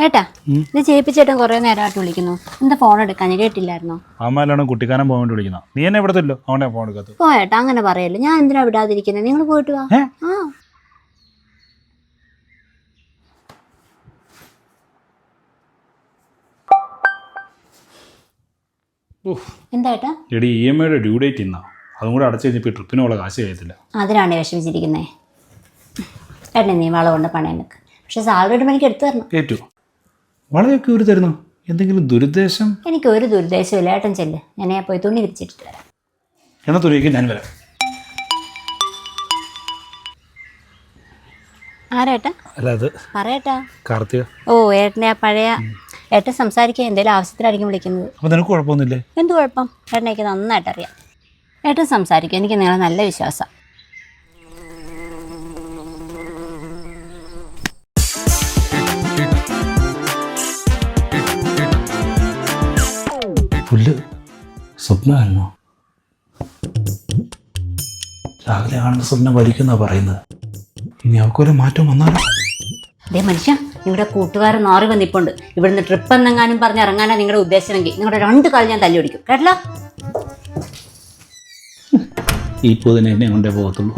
ഏട്ടാ ഇത് ചേപ്പിച്ചേട്ടൻ കുറെ നേരമായിട്ട് വിളിക്കുന്നു. എന്താ ഫോൺ എടുക്കാൻ കേട്ടില്ലായിരുന്നോ? അമ്മയിലാണ് കുട്ടിക്കാരൻ പോകാൻ വേണ്ടി വിളിക്കുന്നത്. നീ എന്നെ ഇവിടത്തില്ലോ അവനെ ഫോൺ എടുക്കാത്ത. പോയേട്ടാ അങ്ങനെ പറയല്ലോ. ഞാൻ എന്തിനാ വിടാതിരിക്കുന്നത്? നിങ്ങൾ പോയിട്ട് വാ. എന്താ ഏട്ടാ? എടി EMI ഡ്യൂ ഡേറ്റ് ഇന്നാ. അതും കൂടെ അടച്ചു കഴിഞ്ഞപ്പോൾ ട്രിപ്പിനുള്ള കാശ് കഴിയത്തില്ല. അതിനാണ് വിഷമിച്ചിരിക്കുന്നേ. ഏട്ടനെ നീ വള കൊണ്ട് പണയം വെക്ക്. പക്ഷെ സാലറി എനിക്ക് എടുത്തു തരണം. ഏറ്റു വളയൊക്കെ ഒരു തരുന്നു. എന്തെങ്കിലും ദുരുദ്ദേശം? എനിക്ക് ഒരു ദുരുദ്ദേശമില്ല. ഏട്ടൻ ചെല്ല്, ഞാൻ പോയി തുണി വിരിച്ചിട്ട് വരാം. എന്നാ തുണിക്ക് ഞാൻ വരാം. ആരേട്ടാ? അല്ല അത് പറയേട്ടാ. കാർത്തിക. ഓ ഏട്ടനെ ആ പഴയ ഏട്ടൻ സംസാരിക്കാൻ എന്തെങ്കിലും ആവശ്യത്തിലായിരിക്കും വിളിക്കുന്നത്. അപ്പോൾ നിനക്ക് കുഴപ്പമൊന്നുമില്ലേ? എന്ത് കുഴപ്പം? ഏട്ടനെ എനിക്ക് നന്നായിട്ട് അറിയാം. ഏട്ടൻ സംസാരിക്കും, എനിക്ക് നിങ്ങളെ നല്ല വിശ്വാസം. പുല്ല് സ്വപ്നമായിരുന്നോ? രാവിലെ കാണുന്ന സ്വപ്നം വലിക്കുന്ന പറയുന്നത്. ഇനി അവക്കൊരു മാറ്റം വന്നാലോ? അതേ മനുഷ്യ, നിങ്ങളുടെ കൂട്ടുകാരൻ നാറി വന്നിപ്പുണ്ട്. ഇവിടുന്ന് ട്രിപ്പ് എന്നെങ്ങാനും പറഞ്ഞ് ഇറങ്ങാനാ നിങ്ങളുടെ ഉദ്ദേശമെങ്കിൽ നിങ്ങളുടെ 2 കാൽ ഞാൻ തല്ലി ഓടിക്കും. കേട്ടല്ലോ? ഈ പൊതിനെ എന്നെ കൊണ്ടേ പോകത്തുള്ളൂ.